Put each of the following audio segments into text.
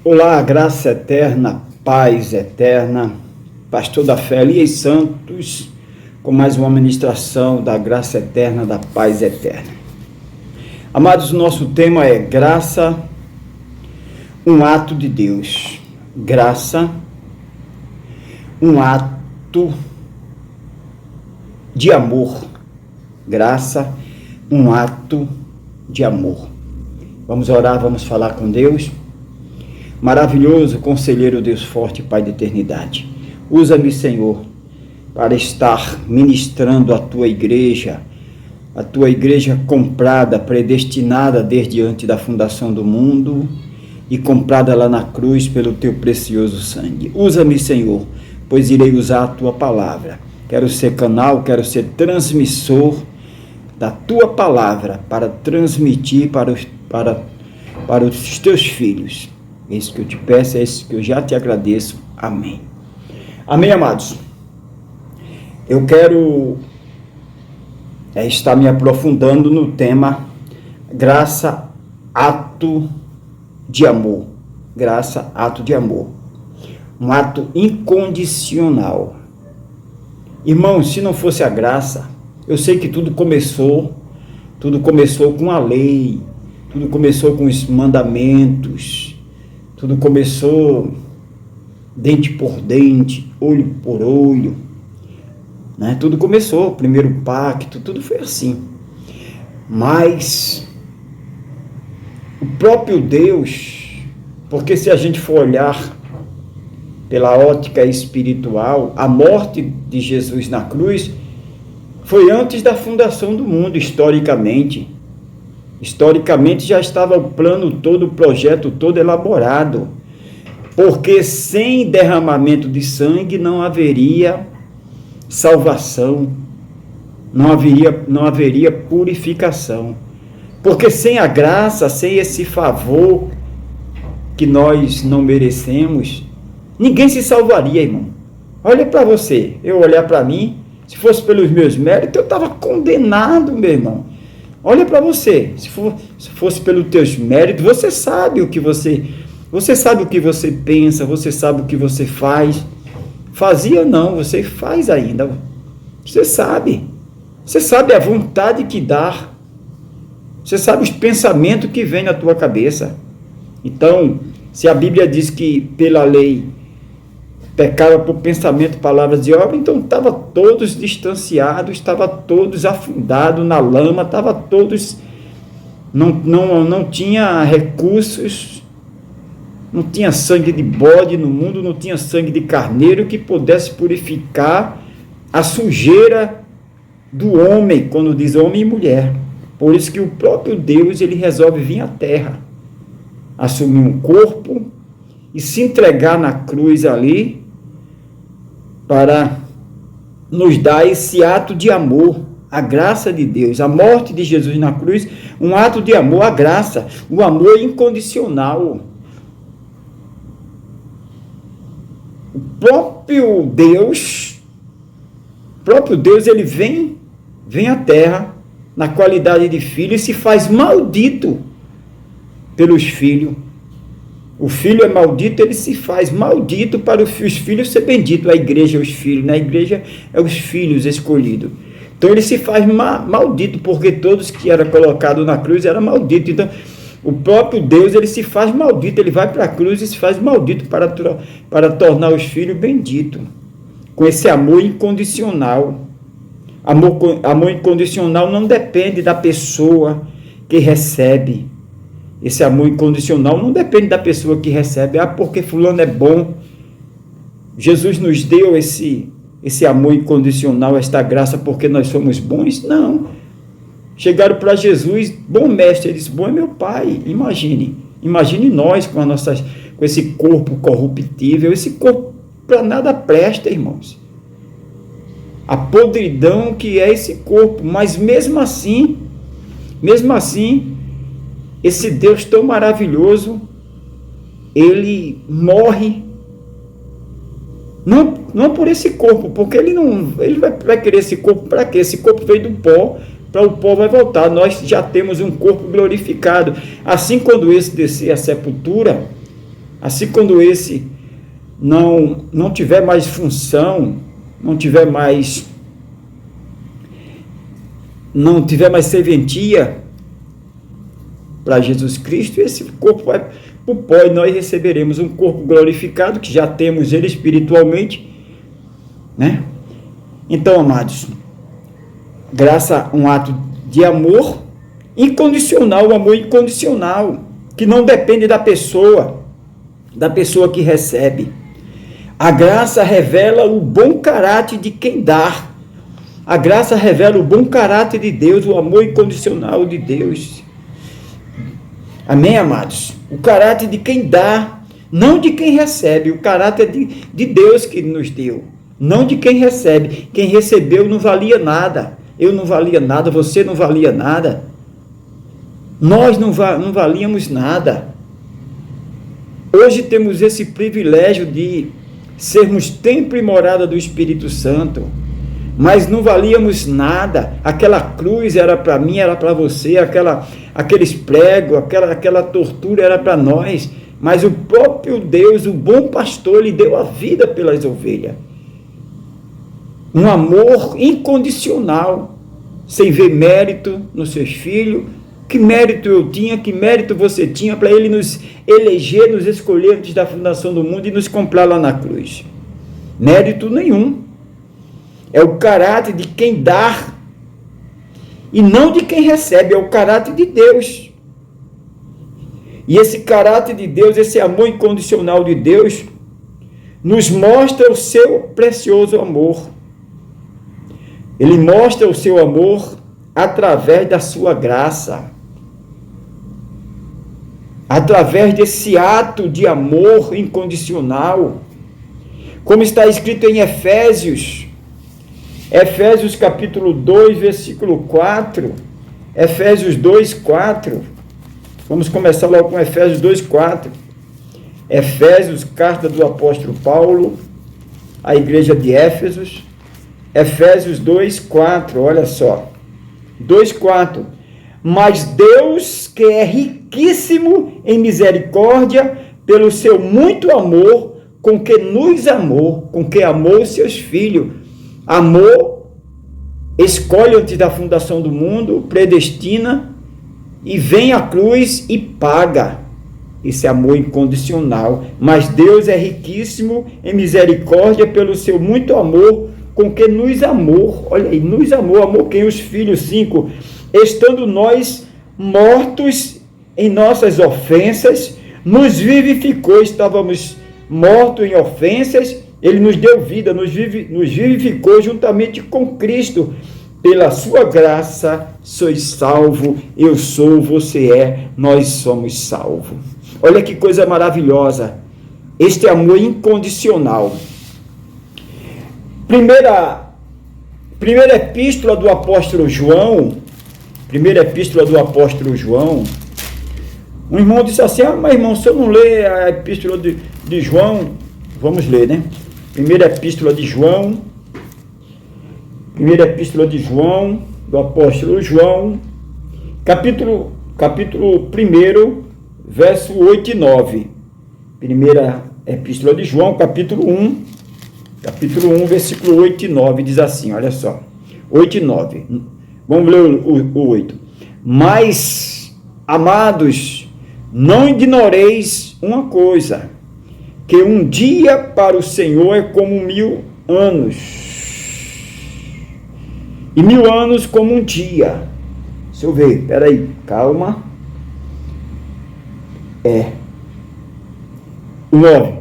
Olá, graça eterna, paz eterna, pastor da fé, Elias Santos, com mais uma ministração da graça eterna, da paz eterna. Amados, o nosso tema é graça, um ato de Deus. Graça, um ato de amor. Graça, um ato de amor. Vamos orar, vamos falar com Deus. Maravilhoso, conselheiro, Deus forte, Pai da eternidade. Usa-me, Senhor, para estar ministrando a tua igreja comprada, predestinada desde antes da fundação do mundo e comprada lá na cruz pelo teu precioso sangue. Usa-me, Senhor, pois irei usar a tua palavra. Quero ser canal, quero ser transmissor da tua palavra para transmitir para os teus filhos. É isso que eu te peço, é isso que eu já te agradeço. Amém. Amém, amados. Eu quero estar me aprofundando no tema graça, ato de amor. Graça, ato de amor. Um ato incondicional. Irmãos, se não fosse a graça, eu sei que tudo começou com a lei, tudo começou com os mandamentos, tudo começou dente por dente, olho por olho, né? Tudo começou, o primeiro pacto, tudo foi assim. Mas o próprio Deus, porque se a gente for olhar pela ótica espiritual, a morte de Jesus na cruz foi antes da fundação do mundo, historicamente. Historicamente já estava o plano todo, o projeto todo elaborado, porque sem derramamento de sangue não haveria salvação, não haveria purificação, porque sem a graça, sem esse favor que nós não merecemos, ninguém se salvaria, irmão. Olha para você, eu olhar para mim, se fosse pelos meus méritos, eu estava condenado, meu irmão. Olha para você, se fosse pelos teus méritos, você sabe o que você pensa, você sabe o que você faz. Fazia não, você faz ainda. Você sabe a vontade que dá. Você sabe os pensamentos que vêm na tua cabeça. Então, se a Bíblia diz que pela lei pecava por pensamento, palavras e obra, então estava todos distanciados, estava todos afundados na lama, estava todos, não tinha recursos, não tinha sangue de bode no mundo, não tinha sangue de carneiro que pudesse purificar a sujeira do homem, quando diz homem e mulher. Por isso que o próprio Deus, ele resolve vir à terra, assumir um corpo e se entregar na cruz ali, para nos dar esse ato de amor, a graça de Deus, a morte de Jesus na cruz, um ato de amor, a graça, o amor incondicional. O próprio Deus, ele vem à terra na qualidade de filho e se faz maldito pelos filhos. O filho é maldito, ele se faz maldito para os filhos ser bendito. A igreja é os filhos, na igreja é os filhos escolhidos. Então ele se faz maldito, porque todos que eram colocados na cruz eram malditos. Então o próprio Deus, ele se faz maldito, ele vai para a cruz e se faz maldito para tornar os filhos benditos. Com esse amor incondicional. Amor incondicional não depende da pessoa que recebe. Esse amor incondicional não depende da pessoa que recebe. Porque fulano é bom. Jesus nos deu esse amor incondicional, esta graça, porque nós somos bons? Não. Chegaram para Jesus, bom mestre, ele disse, bom é meu pai. Imagine nós com esse corpo corruptível, esse corpo para nada presta, irmãos. A podridão que é esse corpo, mas mesmo assim, esse Deus tão maravilhoso, ele morre, não por esse corpo, porque ele vai querer esse corpo para quê? Esse corpo veio do pó, para o pó vai voltar. Nós já temos um corpo glorificado. Assim, quando esse descer à sepultura, Assim, quando esse não tiver mais função, não tiver mais serventia para Jesus Cristo, esse corpo vai para o pó e nós receberemos um corpo glorificado, que já temos ele espiritualmente, né? Então, amados, graça é um ato de amor incondicional, o amor incondicional, que não depende da pessoa que recebe. A graça revela o bom caráter de quem dá. A graça revela o bom caráter de Deus, o amor incondicional de Deus. Amém, amados? O caráter de quem dá, não de quem recebe. O caráter de Deus que nos deu, não de quem recebe. Quem recebeu não valia nada. Eu não valia nada, você não valia nada. Nós não valíamos nada. Hoje temos esse privilégio de sermos templo e morada do Espírito Santo, mas não valíamos nada. Aquela cruz era para mim, era para você, aqueles pregos, aquela tortura era para nós, mas o próprio Deus, o bom pastor, ele deu a vida pelas ovelhas. Um amor incondicional, sem ver mérito nos seus filhos. Que mérito eu tinha, que mérito você tinha para ele nos eleger, nos escolher antes da fundação do mundo e nos comprar lá na cruz? Mérito nenhum. É o caráter de quem dá e não de quem recebe, é o caráter de Deus. E esse caráter de Deus, esse amor incondicional de Deus, nos mostra o seu precioso amor. Ele mostra o seu amor através da sua graça. Através desse ato de amor incondicional, como está escrito em Efésios capítulo 2, versículo 4, Efésios 2, 4, vamos começar logo com Efésios 2, 4, Efésios, carta do apóstolo Paulo, à igreja de Éfesos, Efésios 2, 4, olha só, 2, 4, mas Deus, que é riquíssimo em misericórdia, pelo seu muito amor, com que nos amou, com que amou os seus filhos, amou, escolhe antes da fundação do mundo, predestina, e vem à cruz e paga. Esse amor incondicional. Mas Deus é riquíssimo em misericórdia, pelo seu muito amor, com que nos amou. Olha aí, nos amou. Amou quem? Os filhos. 5. Estando nós mortos em nossas ofensas, nos vivificou. Estávamos mortos em ofensas, ele nos deu vida, nos vivificou juntamente com Cristo. Pela sua graça sois salvo, eu sou, você é, nós somos salvos. Olha que coisa maravilhosa, este amor incondicional. Primeira epístola do apóstolo João, um irmão disse assim, mas irmão, se eu não ler a epístola de João, vamos ler, né? Primeira epístola de João, do apóstolo João, capítulo 1, verso 8 e 9. Primeira epístola de João, capítulo 1, versículo 8 e 9, diz assim, olha só, 8 e 9. Vamos ler o 8. Mas, amados, não ignoreis uma coisa, que um dia para o Senhor é como 1000 anos, e 1000 anos como um dia. Deixa eu ver, peraí, calma. 9.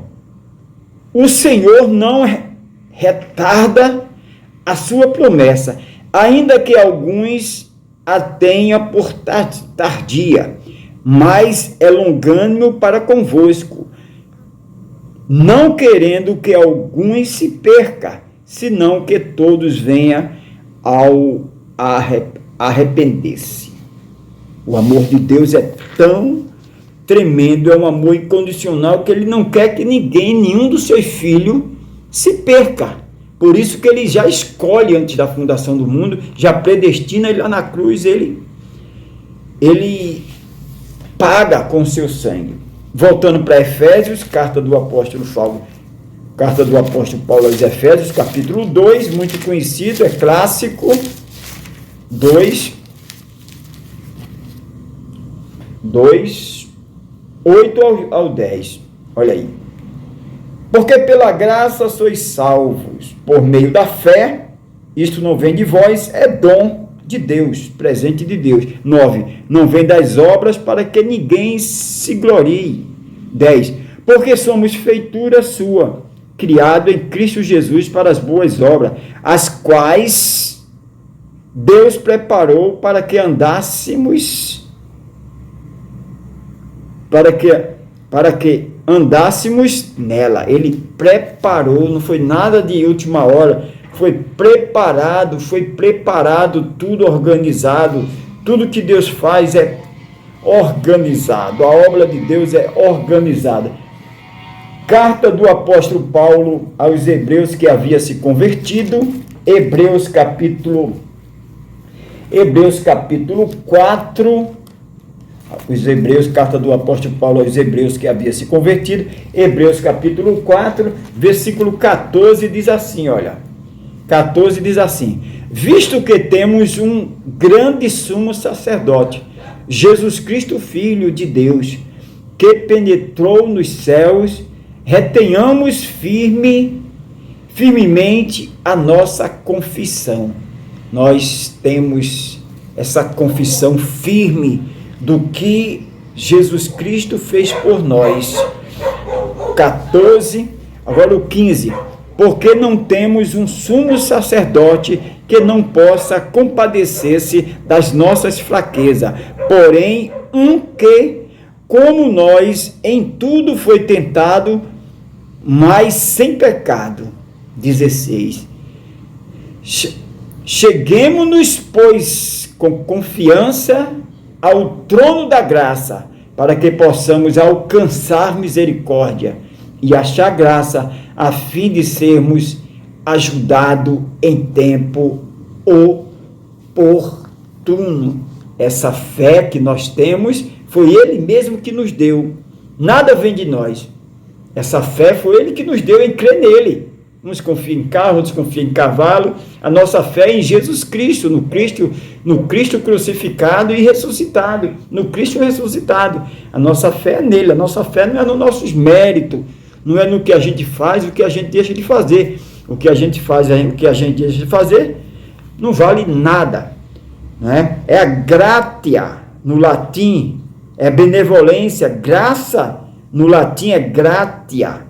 O Senhor não retarda a sua promessa, ainda que alguns a tenha por tardia, mas é longânimo para convosco, não querendo que alguns se perca, senão que todos venham ao arrepender-se. O amor de Deus é tão tremendo, é um amor incondicional, que ele não quer que nenhum dos seus filhos se perca. Por isso que ele já escolhe antes da fundação do mundo, já predestina, ele lá na cruz, ele paga com seu sangue. Voltando para Efésios, carta do apóstolo Paulo aos Efésios, capítulo 2, muito conhecido, é clássico, 2, 8 ao 10, olha aí. Porque pela graça sois salvos, por meio da fé, isto não vem de vós, é dom de Deus, presente de Deus. 9, não vem das obras para que ninguém se glorie. 10, porque somos feitura sua, criado em Cristo Jesus para as boas obras, as quais Deus preparou para que andássemos nela. Ele preparou, não foi nada de última hora, foi preparado tudo organizado. Tudo que Deus faz é organizado, a obra de Deus é organizada. Carta do apóstolo Paulo aos Hebreus que havia se convertido, Hebreus capítulo 4, os Hebreus, carta do apóstolo Paulo aos Hebreus que havia se convertido, Hebreus capítulo 4, versículo 14, diz assim, olha, 14 diz assim, visto que temos um grande sumo sacerdote, Jesus Cristo, Filho de Deus, que penetrou nos céus, retenhamos firmemente a nossa confissão. Nós temos essa confissão firme do que Jesus Cristo fez por nós. 14, agora o 15. Porque não temos um sumo sacerdote que não possa compadecer-se das nossas fraquezas, porém um que, como nós, em tudo foi tentado, mas sem pecado. 16. Cheguemo-nos, pois, com confiança ao trono da graça, para que possamos alcançar misericórdia e achar graça, a fim de sermos ajudados em tempo oportuno. Essa fé que nós temos, foi Ele mesmo que nos deu. Nada vem de nós. Essa fé foi Ele que nos deu em crer nele. Uns confiam em carro, outros confiam em cavalo. A nossa fé é em Jesus Cristo, no Cristo crucificado e ressuscitado. No Cristo ressuscitado. A nossa fé é nele. A nossa fé não é nos nossos méritos. Não é no que a gente faz, o que a gente deixa de fazer. O que a gente faz, o que a gente deixa de fazer, não vale nada. Né? É a gratia, no latim, é benevolência. Graça, no latim, é gratia.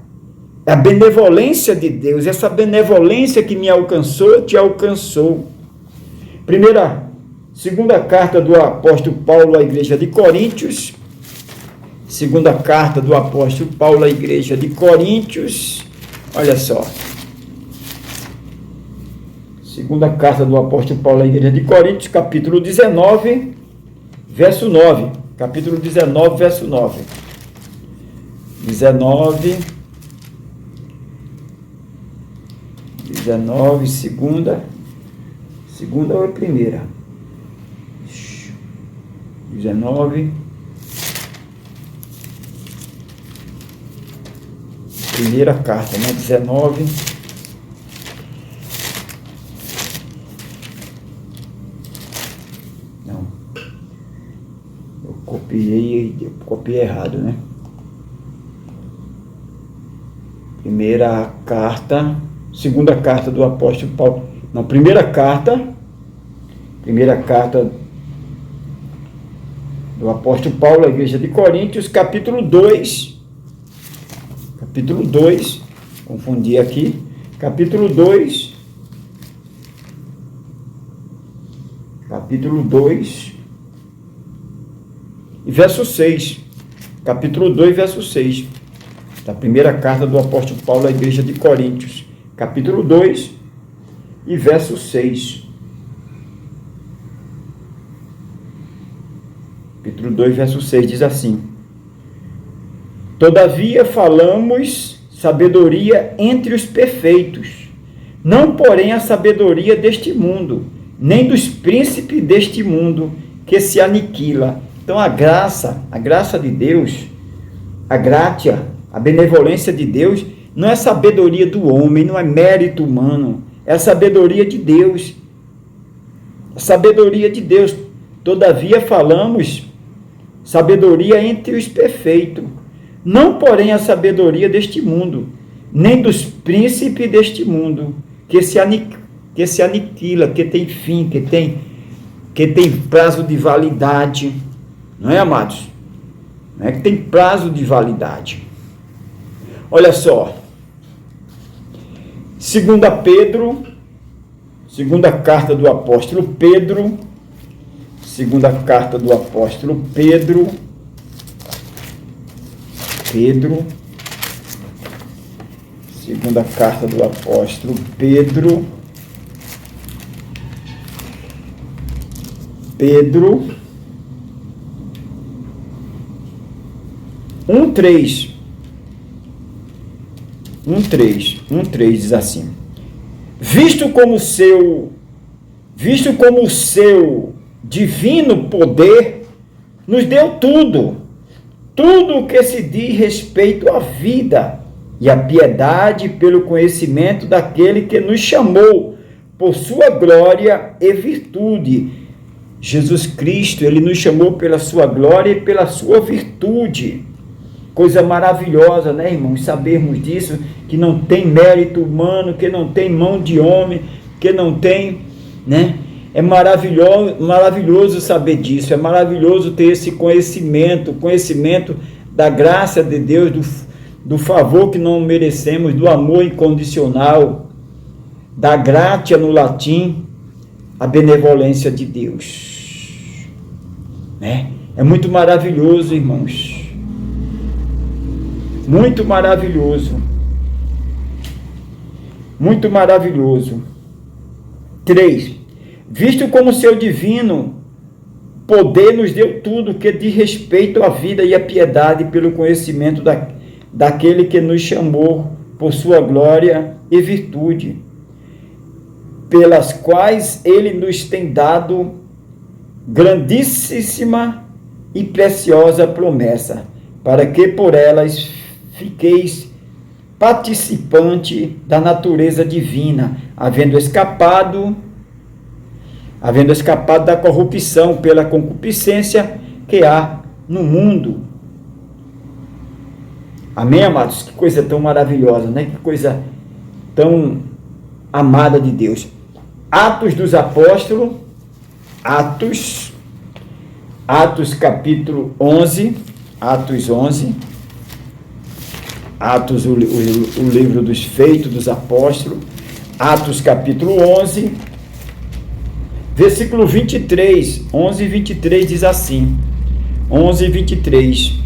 É a benevolência de Deus, essa benevolência que me alcançou, te alcançou. Segunda carta do apóstolo Paulo à igreja de Coríntios. Segunda carta do apóstolo Paulo à igreja de Coríntios. Olha só. Segunda carta do apóstolo Paulo à igreja de Coríntios, capítulo 19, verso 9. Capítulo 19, verso 9. 19, segunda ou primeira? 19, primeira carta, né? 19, não, eu copiei errado, né? Segunda carta do apóstolo Paulo, não, primeira carta do apóstolo Paulo à igreja de Coríntios, capítulo 2, confundi aqui, capítulo 2, e verso 6, capítulo 2, verso 6, da primeira carta do apóstolo Paulo à igreja de Coríntios, capítulo 2 e verso 6. Capítulo 2, verso 6 diz assim: todavia falamos sabedoria entre os perfeitos, não porém a sabedoria deste mundo, nem dos príncipes deste mundo, que se aniquila. Então a graça de Deus, A graça, a benevolência de Deus não é sabedoria do homem, não é mérito humano, é a sabedoria de Deus. A sabedoria de Deus. Todavia falamos sabedoria entre os perfeitos, não porém a sabedoria deste mundo, nem dos príncipes deste mundo, que se aniquila, que tem fim, que tem prazo de validade. Não é, amados? Não é que tem prazo de validade. Olha só. Segunda Pedro, segunda carta do apóstolo Pedro, segunda carta do apóstolo Pedro, segunda carta do apóstolo Pedro, 1:3 diz assim: visto como o seu divino poder nos deu tudo o que se diz respeito à vida e à piedade, pelo conhecimento daquele que nos chamou por sua glória e virtude. Jesus Cristo, ele nos chamou pela sua glória e pela sua virtude. Coisa maravilhosa, né, irmãos? Sabermos disso, que não tem mérito humano, que não tem mão de homem, que não tem, né? É maravilhoso saber disso, é maravilhoso ter esse conhecimento da graça de Deus, do favor que não merecemos, do amor incondicional, da gratia no latim, a benevolência de Deus. Né? É muito maravilhoso, irmãos. Muito maravilhoso. Muito maravilhoso. 3. Visto como seu divino poder nos deu tudo que diz respeito à vida e à piedade, pelo conhecimento daquele que nos chamou por sua glória e virtude, pelas quais ele nos tem dado grandíssima e preciosa promessa, para que por elas fiqueis participante da natureza divina, havendo escapado da corrupção pela concupiscência que há no mundo. Amém, amados? Que coisa tão maravilhosa, né? Que coisa tão amada de Deus. Atos dos Apóstolos, Atos capítulo 11, Atos 11, Atos, o livro dos Feitos dos Apóstolos, Atos capítulo 11, versículo 23, 11 e 23 diz assim, 11 e 23,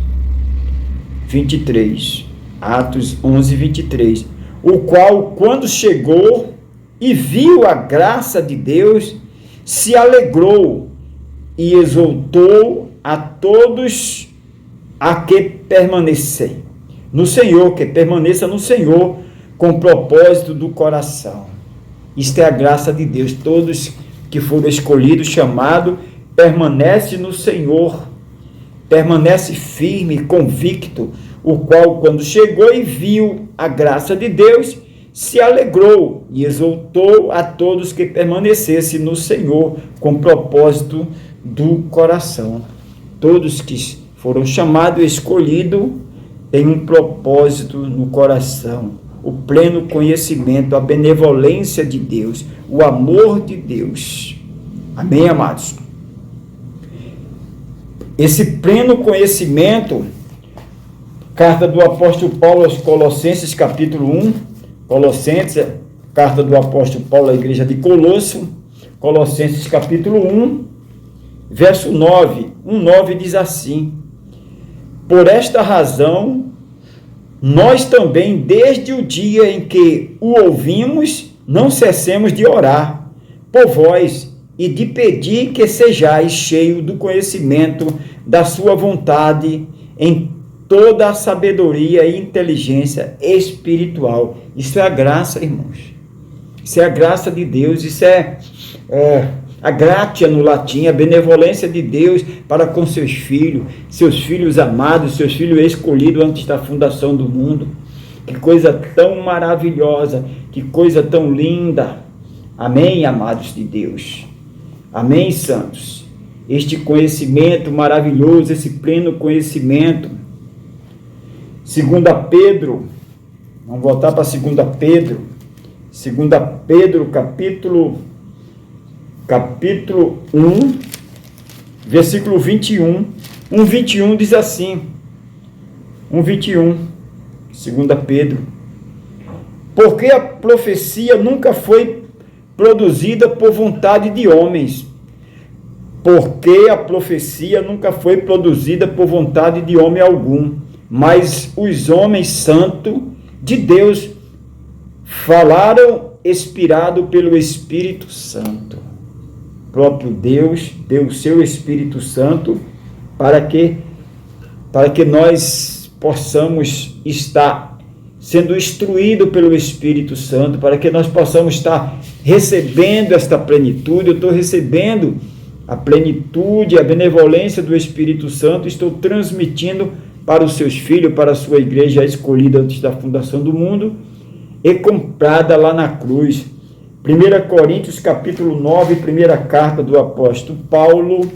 Atos 11 e 23, o qual, quando chegou e viu a graça de Deus, se alegrou e exultou a todos a que permanecem no Senhor, que permaneça no Senhor com propósito do coração. Isto é a graça de Deus. Todos que foram escolhidos, chamados, permanece no Senhor, permanece firme, convicto, o qual, quando chegou e viu a graça de Deus, se alegrou e exultou a todos que permanecessem no Senhor com propósito do coração. Todos que foram chamados e escolhidos têm um propósito no coração, o pleno conhecimento, a benevolência de Deus, o amor de Deus. Amém, amados? Esse pleno conhecimento, carta do apóstolo Paulo aos Colossenses, capítulo 1, Colossenses, carta do apóstolo Paulo à igreja de Colosso, Colossenses, capítulo 1, verso 9, 1:9 diz assim: por esta razão, nós também, desde o dia em que o ouvimos, não cessemos de orar por vós e de pedir que sejais cheios do conhecimento da sua vontade em toda a sabedoria e inteligência espiritual. Isso é a graça, irmãos. Isso é a graça de Deus. Isso é A gratia no latim, a benevolência de Deus para com seus filhos amados, seus filhos escolhidos antes da fundação do mundo. Que coisa tão maravilhosa, que coisa tão linda. Amém, amados de Deus. Amém, santos. Este conhecimento maravilhoso, esse pleno conhecimento. 2 Pedro, vamos voltar para 2 Pedro. 2 Pedro, capítulo 1, versículo 21. 1:21 diz assim. 1:21, 2 Pedro. Porque a profecia nunca foi produzida por vontade de homens. Porque a profecia nunca foi produzida por vontade de homem algum, mas os homens santos de Deus falaram inspirado pelo Espírito Santo. O próprio Deus deu o seu Espírito Santo para que nós possamos estar sendo instruídos pelo Espírito Santo, para que nós possamos estar recebendo esta plenitude. Eu estou recebendo a plenitude, a benevolência do Espírito Santo, estou transmitindo para os seus filhos, para a sua igreja escolhida antes da fundação do mundo e comprada lá na cruz. 1 Coríntios capítulo 9, primeira carta do apóstolo Paulo.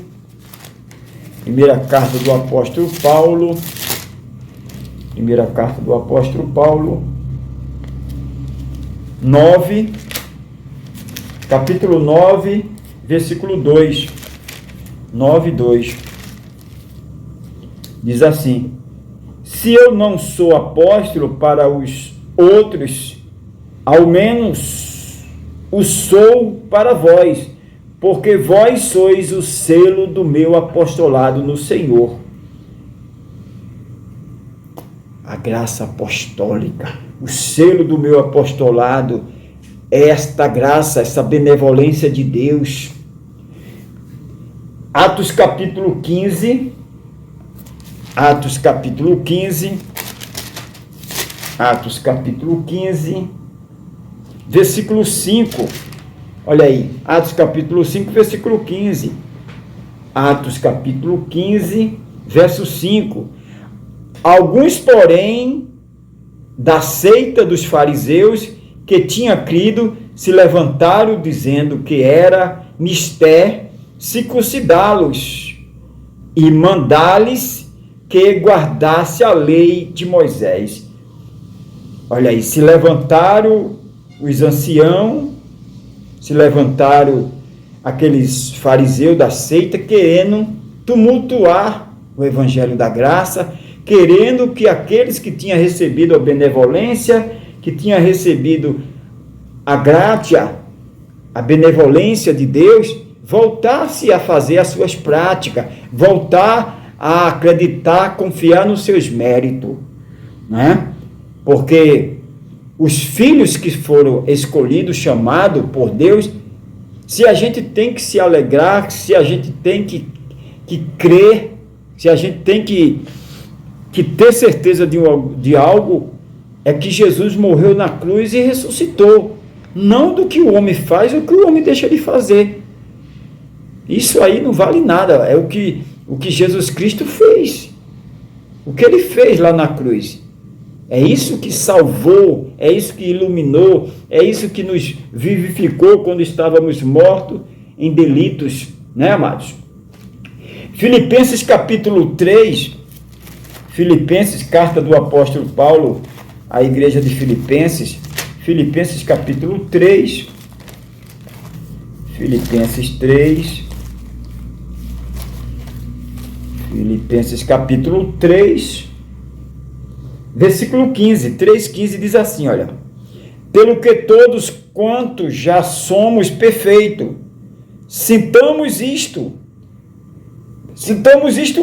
Primeira carta do apóstolo Paulo. Primeira carta do apóstolo Paulo. 9, capítulo 9, versículo 2. 9:2. Diz assim: se eu não sou apóstolo para os outros, ao menos o sou para vós, porque vós sois o selo do meu apostolado no Senhor. A graça apostólica, o selo do meu apostolado é esta graça, essa benevolência de Deus. Atos capítulo 15, Atos capítulo 15, versículo 5, olha aí, Atos capítulo 5, versículo 15, Atos capítulo 15, verso 5, alguns, porém, da seita dos fariseus, que tinha crido, se levantaram, dizendo que era mister circuncidá-los e mandar-lhes que guardasse a lei de Moisés. Olha aí, se levantaram os anciãos, se levantaram aqueles fariseus da seita, querendo tumultuar o evangelho da graça, querendo que aqueles que tinham recebido a benevolência, que tinham recebido a gratia, a benevolência de Deus, voltasse a fazer as suas práticas, voltar a acreditar, confiar nos seus méritos, né? Porque os filhos que foram escolhidos, chamados por Deus, se a gente tem que se alegrar, se a gente tem que crer, se a gente tem que ter certeza de algo, é que Jesus morreu na cruz e ressuscitou. Não do que o homem faz ou que o homem deixa de fazer. Isso aí não vale nada. É o que Jesus Cristo fez. O que ele fez lá na cruz. É isso que salvou, é isso que iluminou, é isso que nos vivificou quando estávamos mortos em delitos, né, amados? Filipenses capítulo 3, Filipenses, carta do apóstolo Paulo à igreja de Filipenses, Filipenses capítulo 3, Filipenses 3, Filipenses capítulo 3, versículo 15, 3,15 diz assim, olha: pelo que todos quantos já somos perfeitos, sintamos isto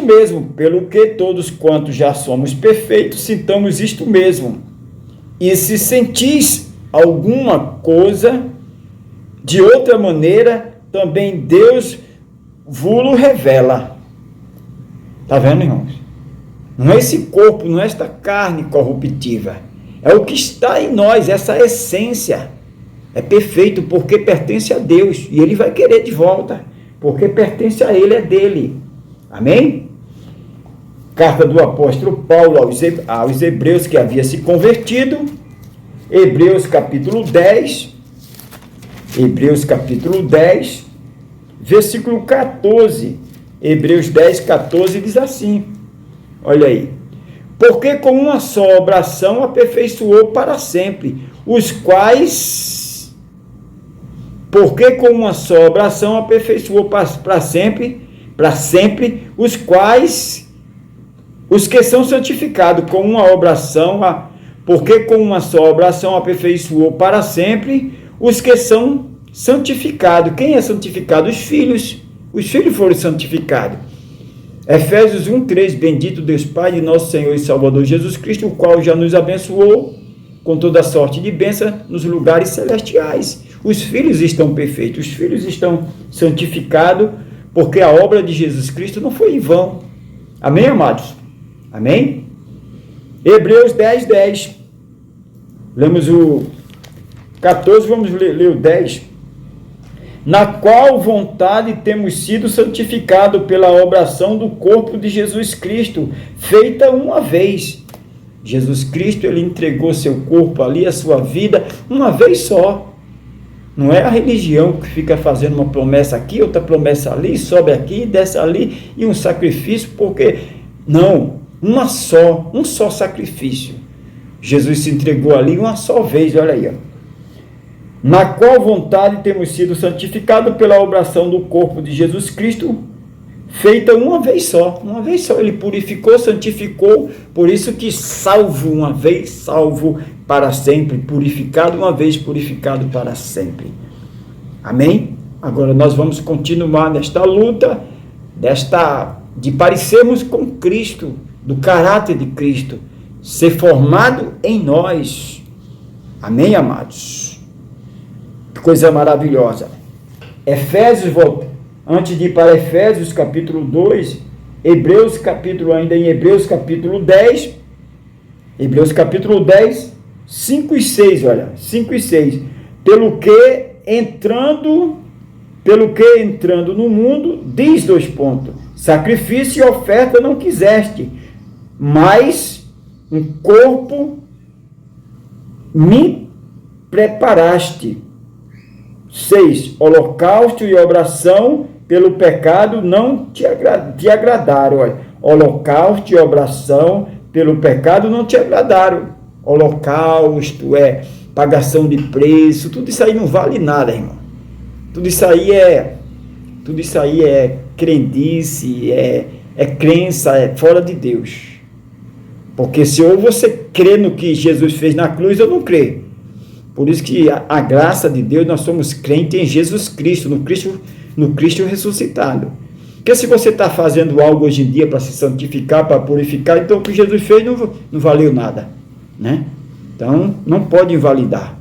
mesmo, pelo que todos quantos já somos perfeitos, sintamos isto mesmo. E se sentis alguma coisa de outra maneira, também Deus vos revela. Está vendo, irmãos? Não é esse corpo, não é esta carne corruptível. É o que está em nós, essa essência É perfeito porque pertence a Deus. E Ele vai querer de volta, porque pertence a Ele, é dele. Amém? Carta do apóstolo Paulo aos Hebreus, que havia se convertido. Hebreus capítulo 10. Hebreus capítulo 10, versículo 14. Hebreus 10, 14 diz assim. Olha aí. Porque com uma só oração aperfeiçoou para sempre, os quais... Porque com uma só oração aperfeiçoou para sempre, os quais... Os que são santificados com uma oração... Porque com uma só oração aperfeiçoou para sempre os que são santificados. Quem é santificado? Os filhos. Os filhos foram santificados. Efésios 1:3, bendito Deus Pai de nosso Senhor e Salvador Jesus Cristo, o qual já nos abençoou com toda sorte de bênção nos lugares celestiais. Os filhos estão perfeitos, os filhos estão santificados, porque a obra de Jesus Cristo não foi em vão. Amém, amados? Amém? Hebreus 10, 10. Lemos o 14, vamos ler o 10. Na qual vontade temos sido santificados pela obração do corpo de Jesus Cristo, feita uma vez. Jesus Cristo, ele entregou seu corpo ali, a sua vida, uma vez só. Não é a religião que fica fazendo uma promessa aqui, outra promessa ali, sobe aqui, desce ali, e um sacrifício, porque... Não, um só sacrifício. Jesus se entregou ali uma só vez, olha aí, ó. Na qual vontade temos sido santificados pela obração do corpo de Jesus Cristo, feita uma vez só. Uma vez só, ele purificou, santificou, por isso que salvo uma vez, salvo para sempre, purificado uma vez, purificado para sempre. Amém? Agora nós vamos continuar nesta luta, de parecermos com Cristo, do caráter de Cristo, ser formado em nós. Amém, amados? Coisa maravilhosa. Efésios, antes de ir para Efésios capítulo 2, Hebreus capítulo 10, Hebreus capítulo 10, 5 e 6, olha, 5 e 6. Pelo que entrando no mundo, diz 2 pontos, sacrifício e oferta não quiseste, mas um corpo me preparaste. 6. Holocausto e obração pelo pecado não te agradaram. Olha, holocausto e obração pelo pecado não te agradaram. Holocausto é pagação de preço, tudo isso aí não vale nada, irmão. Tudo isso aí é crendice, é crença, é fora de Deus. Porque se ou você crê no que Jesus fez na cruz, ou não crê. Por isso que a graça de Deus, nós somos crentes em Jesus Cristo, no Cristo ressuscitado. Porque se você está fazendo algo hoje em dia para se santificar, para purificar, então o que Jesus fez não valeu nada, né? Então, não pode invalidar.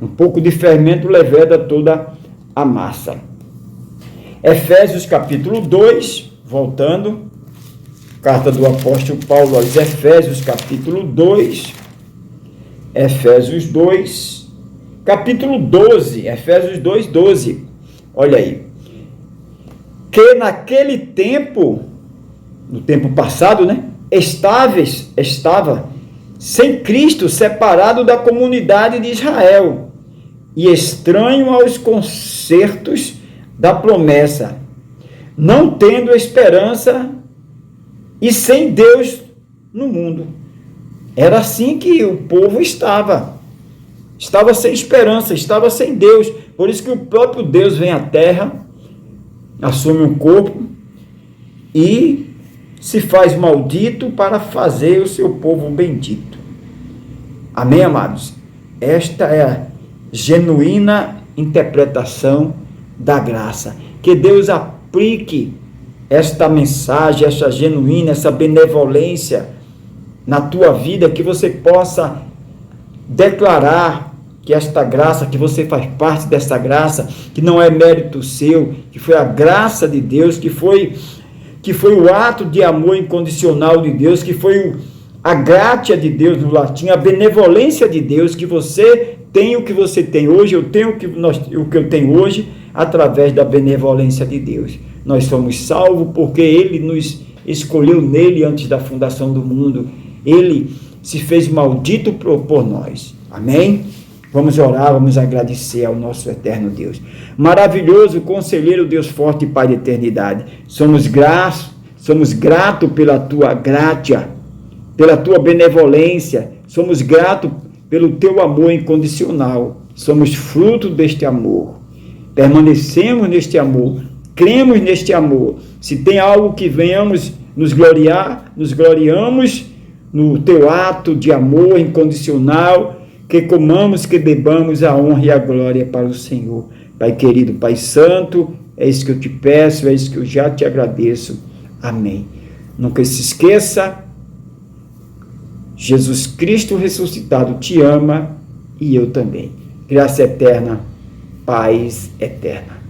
Um pouco de fermento leveda toda a massa. Efésios capítulo 2, voltando, carta do apóstolo Paulo aos Efésios capítulo 2, Efésios 2, capítulo 12, Efésios 2, 12, olha aí, que naquele tempo, no tempo passado, né, estava sem Cristo, separado da comunidade de Israel, e estranho aos concertos da promessa, não tendo esperança e sem Deus no mundo. Era assim que o povo estava sem esperança, estava sem Deus. Por isso que o próprio Deus vem à terra, assume um corpo e se faz maldito para fazer o seu povo bendito. Amém, amados? Esta é a genuína interpretação da graça. Que Deus aplique esta mensagem, essa genuína, essa benevolência na tua vida, que você possa declarar que esta graça, que você faz parte desta graça, que não é mérito seu, que foi a graça de Deus, que foi o ato de amor incondicional de Deus, que foi a gratia de Deus no latim, a benevolência de Deus, que você tem o que você tem hoje, eu tenho o que eu tenho hoje, através da benevolência de Deus. Nós somos salvos porque Ele nos escolheu nele antes da fundação do mundo. Ele se fez maldito por nós. Amém? Vamos orar, vamos agradecer ao nosso eterno Deus. Maravilhoso, conselheiro, Deus forte e Pai de eternidade. Somos gratos pela tua gratia, pela tua benevolência. Somos gratos pelo teu amor incondicional. Somos fruto deste amor. Permanecemos neste amor. Cremos neste amor. Se tem algo que venhamos nos gloriar, nos gloriamos no teu ato de amor incondicional, que comamos, que bebamos a honra e a glória para o Senhor. Pai querido, Pai santo, é isso que eu te peço, é isso que eu já te agradeço. Amém. Nunca se esqueça, Jesus Cristo ressuscitado te ama e eu também. Graça eterna, paz eterna.